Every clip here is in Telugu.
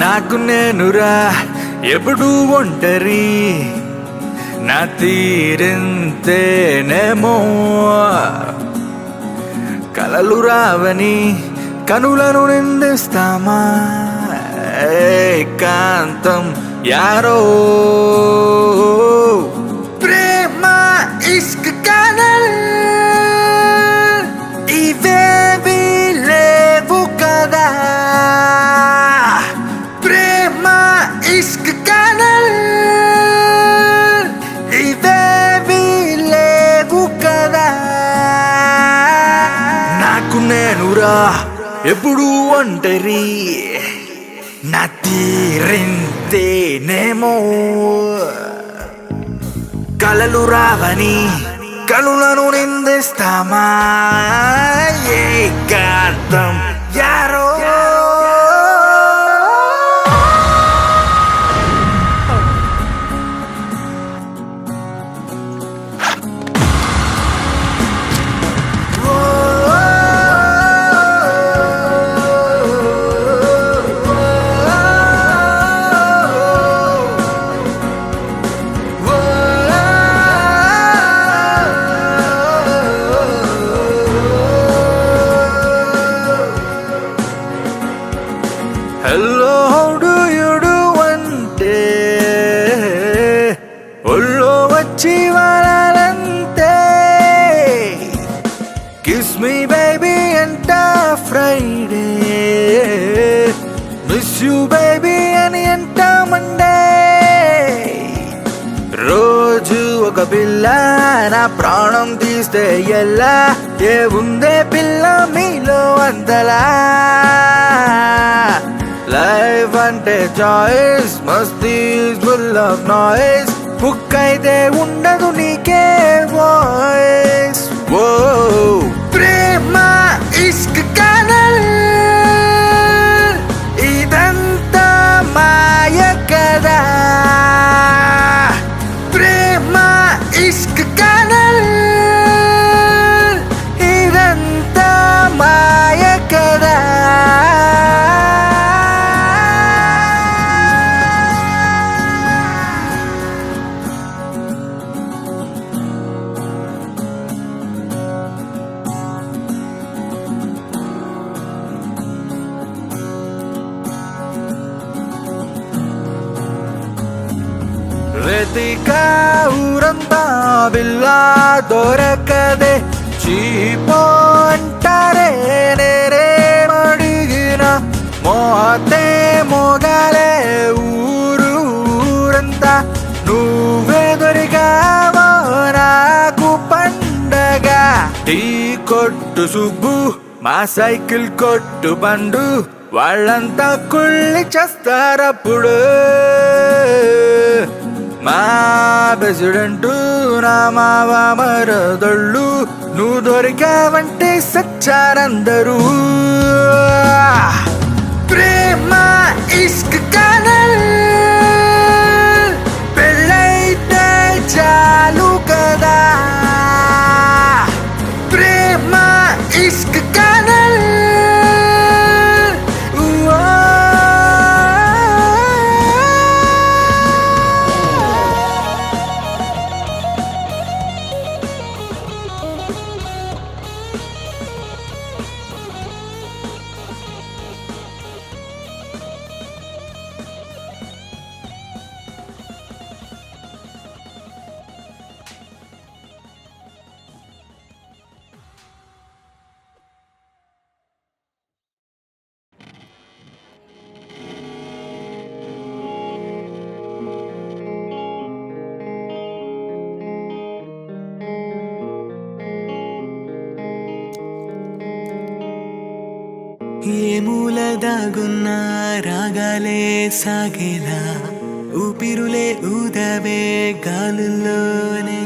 నాకు నేనురా ఎప్పుడు ఒంటరి నా తీరింతేనేమో కలలు రావని కనులను నిందిస్తామా ఏకాంతం యారో ప్రేమ ఇష్క్ కథల్ ఇవేవి లేవు కదా ప్రేమ ఇష్క్ కథల్ ఇవేవి లేవు కదా నాకు నేనురా ఎప్పుడు ఒంటరి నా తీరింతేనేమో కలలు రావని కనులను నిందిస్తామా ఏకాంతం arrow hello how do you do అంటే ఒళ్ళో వచ్చి వారాలంతే కిస్ మీ బేబీ అంట ఫ్రైడే మిస్ యూ బేబీ అని అంట మండే రోజు ఒక పిల్ల నా ప్రాణం తీస్తే ఎలా ఏ ఉందే పిల్ల మీలో అంతలా లైఫ్ అంటే choice Masti full of noise book అయితే ఉండదు నీకే వాయిస్ ఓ ప్రేమ ఇష్క్ కథల్ ఇదంతా మాయ కదా ప్రేమ ఇష్క్ కథల్ ఇదంతా మాయ కదా వెతికా ఊరంతా బిల్లా దొరకదే చీపో అంటారే నేనే అడిగిన మోతే మోగాలే ఊరంతా నువ్వే దొరికావో నాకు పండగ టీ కొట్టు సుబ్బు మా సైకిల్ కొట్టు బండు వాళ్ళంతా కుళ్ళి చేస్తారప్పుడు మా ప్రెసిడెంటు నా మావ మరదళ్ళు నువ్వు దొరికావంటే సచ్చారందరూ ప్రేమ ఇష్క్ కథల్ పెళ్ళైతే చాలు కదా ప్రేమ ఇష్క్ కథల్ ఏ మూల దాగున్న రాగాలే సాగేలా ఊపిరులే ఊదవే గాలుల్లోనే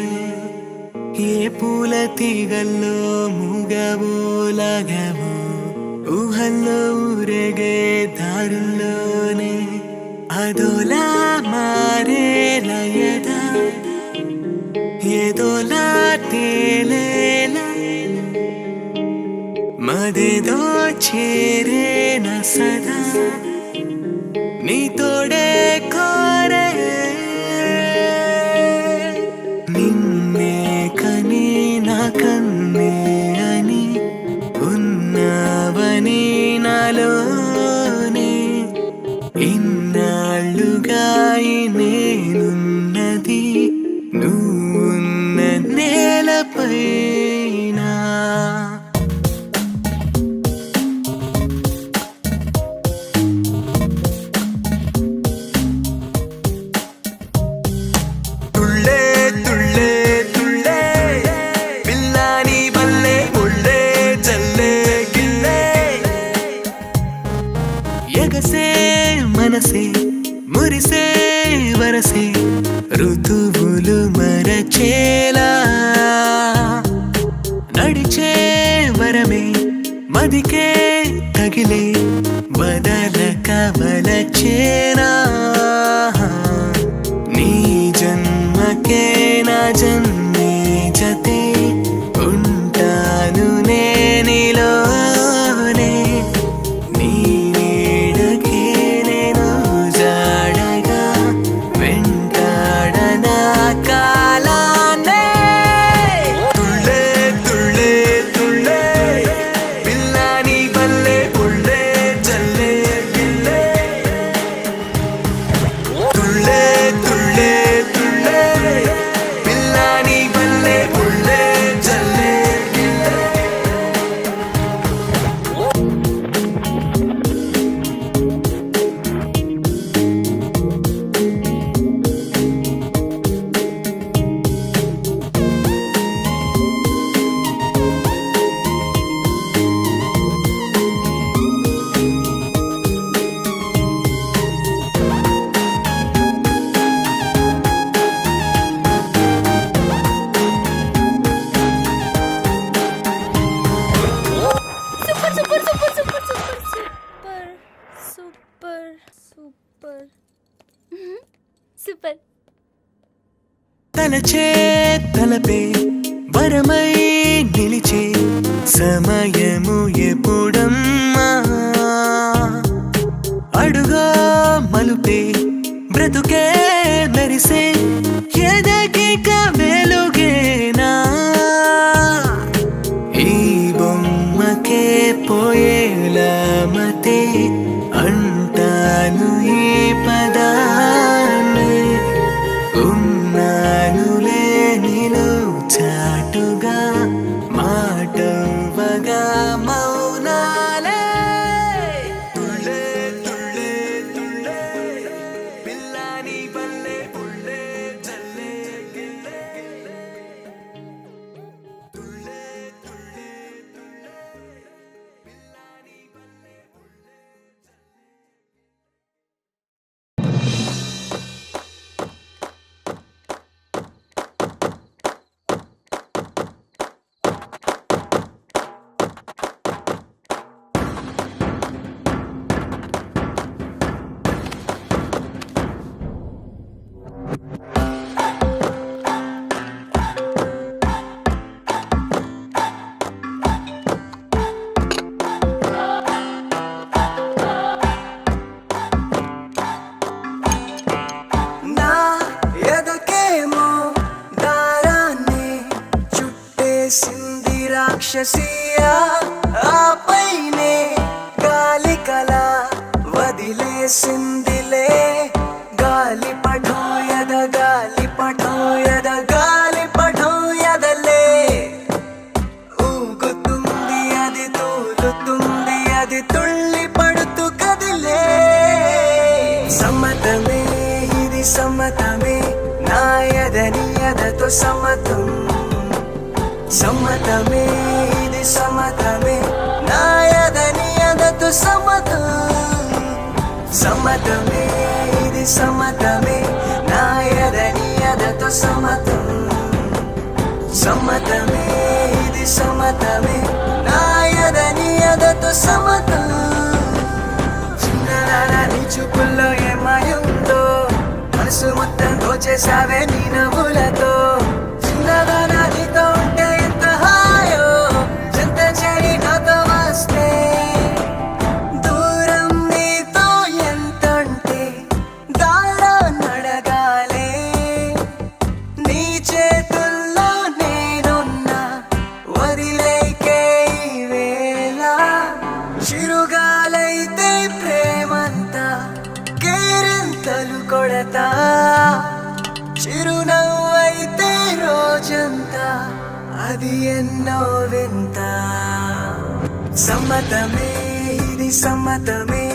ఏ పూల తీగల్లో మూగవో లాగవో ఊహల్లో ఊరేగే దారుల్లోనే అదోలా మారే లయదా ఏదోలా తేలేలా మదేదో చేరేన సదా నీ తోడే కోరే నిన్నే కని నా కన్నే అని ఉన్నావని నాలోనే ఇన్నాళ్ళుగా నేనున్నది నువ్వున్న నేలపైన తుళ్ళే తుళ్ళే తుళ్ళే పిల్లాని బల్లే ముళ్ళే జల్లే గిల్లే ఎగసే మనసే మురిసే వరసే ఋతువులు మరచేలా నడిచే వరమే మదికే తగిలే వదలక వలచేనా నీ జన్మకే నా జన్మే జతే ఉంటాను నేనిలోనే నీ నీడకే నేను జాడగా వెంటాడనా కాలానే తుళ్ళే తుళ్ళే తుళ్ళే పిల్లాని బల్లే ముళ్ళే జల్లే గిల్లే తుళ్ళే తుళ్ళే తుళ్ళే పిల్లాని బల్లే ముళ్ళే జల్లే గిల్లే సూపర్ తలచే తలపే వరమై నిలిచే సమయము ఎప్పుడమ్మా అడుగో మలుపే బ్రతుకే మెరిసే ఎదగిక వెలుగేనా ఈ బొమ్మకే పోయేలా మతే అంటాను ఈ పదాన్ని ఉన్నానులే నిలు చాటుగా మాటవ్వగా మౌనాలే తుళ్ళే తుళ్ళే తుళ్ళే పిల్లాని బల్లే ముళ్ళే జల్లే గిల్లే తుళ్ళే తుళ్ళే తుళ్ళే పిల్లాని బల్లే ముళ్ళే నా ఎదకేమో దారాన్ని చుట్టేసింది రాక్షసియా ఆపైనే గాలి కల వదిలేసిందిలే గాలి పఠోయద గాలి పఠోయద గాలి పఠోయదలే ఊగుతుంది అది తూలుతుంది అది తుళ్ళి పడుతూ కదిలే సమ్మతమే ఇది సమ్మతమే నా ఎదని ఎదతో సమ్మతం సమ్మతమే ఇది సమ్మతమే నా ఎదని ఎదతో సమ్మతం సమ్మతమే ఇది సమ్మతమే నా ఎదని ఎదతో సమ్మతం సమ్మతమే ఇది సమ్మతమే నా ఎదని ఎదతో సమ్మతం చిన్నదానా నీ చూపుల్లో ఏమాయుందో మనసు మొత్తం దోచేసావే నీ నవ్వులతో చిన్నదానా నీతో ఉంటే ఎంత హాయో చెంత చేరి నాతో వస్తే దూరం నీతో ఎంతంటే అది ఎన్నో వింత. సమ్మతమే ఇది సమ్మతమే,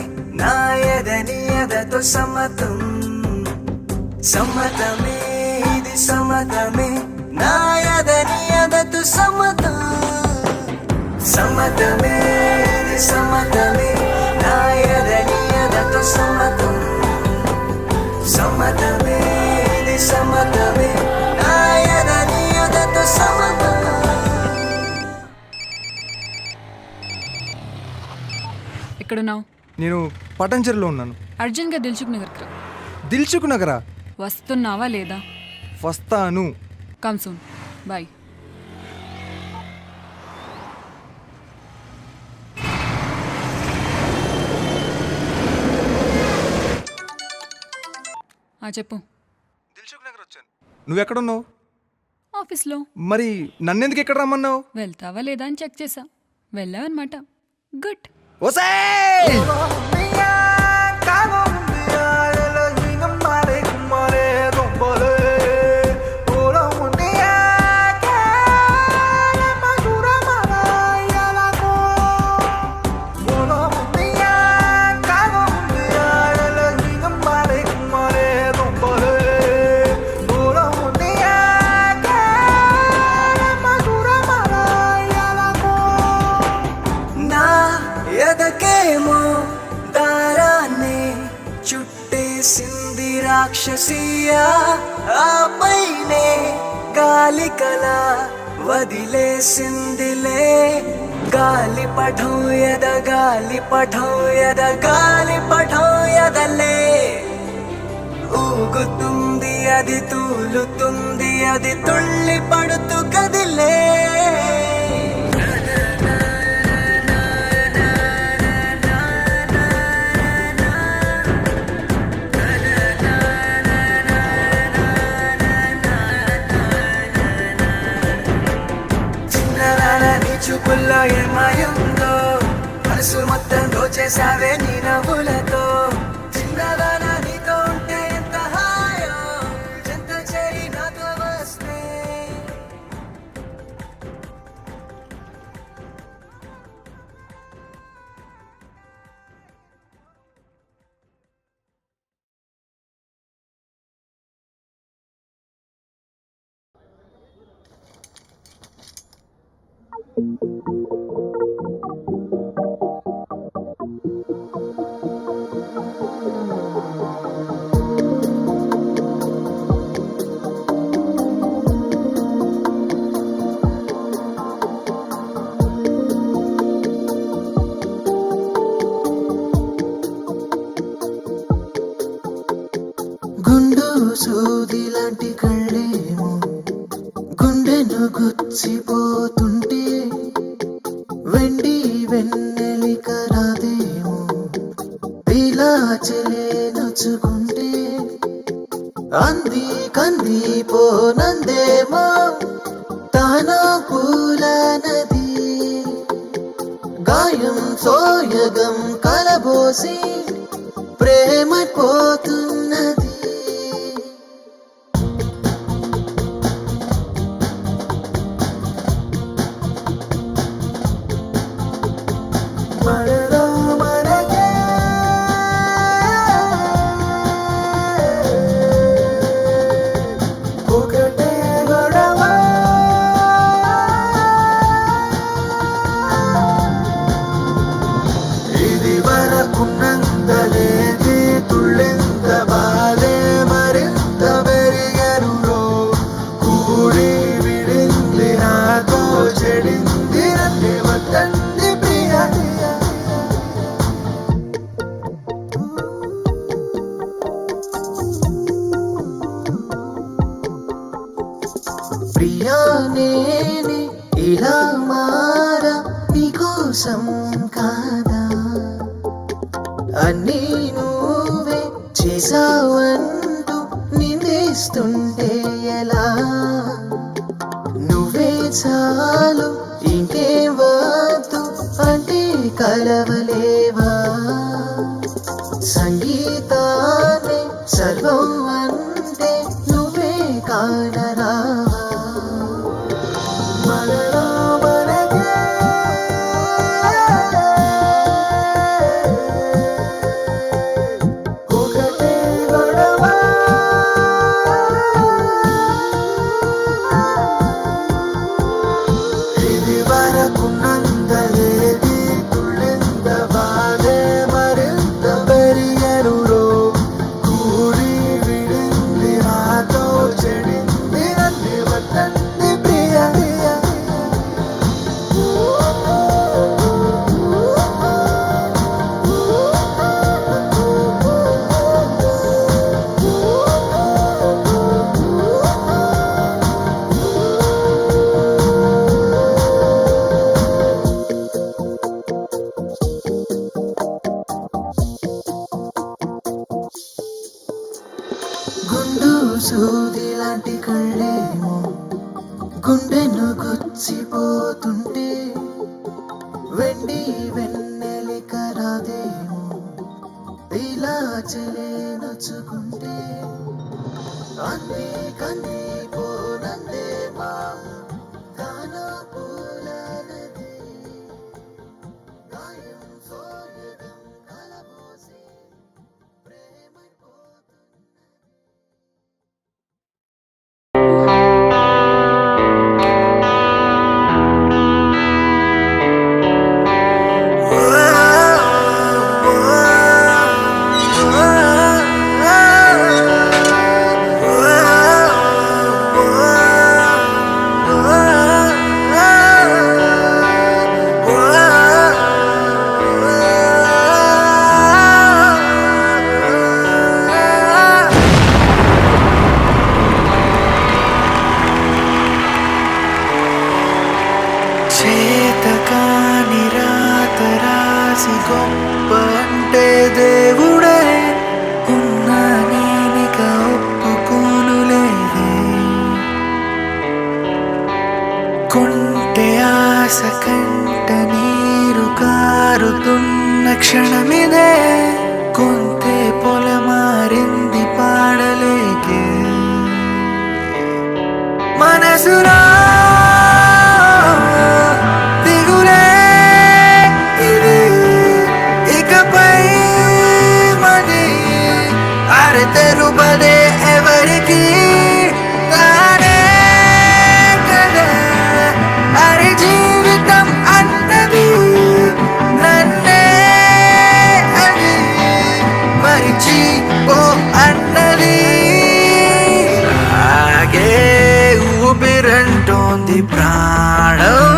నా ఎదని ఎదతో సమ్మతం. సమ్మతమే ఇది సమ్మతమే, నా ఎదని ఎదతో సమ్మతం. సమ్మతమే ఇది సమ్మతమే, నా ఎదని ఎదతో సమ్మతం. సమ్మతమే ఇది సమ్మతమే, నా ఎదని ఎదతో సమ్మతం. ఎక్కడున్నావు? నేను పటంచెరులో ఉన్నాను. అర్జున్గా దిల్చుక్ నగర్కి రా. దిల్చుక్ నగరా? వస్తున్నావా లేదా? వస్తాను. Come soon. బాయ్. చెప్పు. దిల్చుక్ నగర్ వచ్చాను. నువ్వెక్కడున్నావు? ఆఫీస్లో. మరి నన్నెందుకు ఎక్కడ రమ్మన్నావు? వెళ్తావా లేదా అని చెక్ చేసా. వెళ్ళావన్నమాట. గుడ్. రాక్షసియా ఆపైనే గాలి కల వదిలేసిందిలే. గాలి పఠం యద గాలి పఠం యద గాలి పఠం యదలే. ఊగుతుంది అది తూలుతుంది అది తుళ్ళి పడుతూ కదిలే. చూపుల్లో ఏమాయుందో, మనసు మొత్తం దోచేసావే నీ నవ్వులతో. చిన్నదానా నీతో ఉంటే ఎంత హాయో, చెంత చేరి నాతో వస్తే. గుండు సూది లాంటి కళ్ళేమో గుండెను గుచ్చిపోతుంటే, వెండి వెన్నెలిక రాదేమో ఇలా చెలే నచ్చుకుంటే. అంది కంది పోనందేమో తానా పూల నది. గాయం సోయగం కలబోసి ప్రేమ పోతున్నది. ప్రియా నేనే ఇలా మారా నీకోసం కాదా, అన్నీ నువ్వే చేసావంటూ నిందిస్తుంటే ఎలా. నువ్వే చాలు ఇంకేం వద్దు అంటే కలవలేవా. సంగీతాన్ని సర్వం అంటే నువ్వే కానరావా. సూది లాంటి కళ్ళేమో గుండెను గుచ్చిపోతుంటే వెండి వెన్నెలిక రాదేమో ఇలా చెలే నచ్చుకుంటే అన్నీ కంది పోనందేమా దానా పూల నది గాయం సోయగం కలబోసి ప్రేమైపోతున్నది. చేతకాని రాత రాసి గొప్ప అంటే దేవుడే ఉన్నా నేనిక ఒప్పుకోనులేదే కొంటె ఆశ కంట నీరు కారుతున్న క్షణమిదే కొంతే పొలమారింది పాడలేకే మనసురా దిగులే ఇది ఇకపై మది అరె తెరుపదే ఎవరికి తానే కదా అరె జీవితం అన్నది నన్నే అది మరిచి ఓ అన్నది ఆగే ఊపిరంటోంది ప్రాణం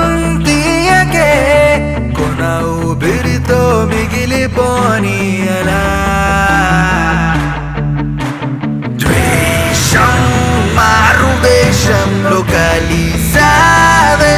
తీయకే కొన ఊపిరితో మిగిలిపోని అలా ద్వేషం మారు వేషంలో కలిసావే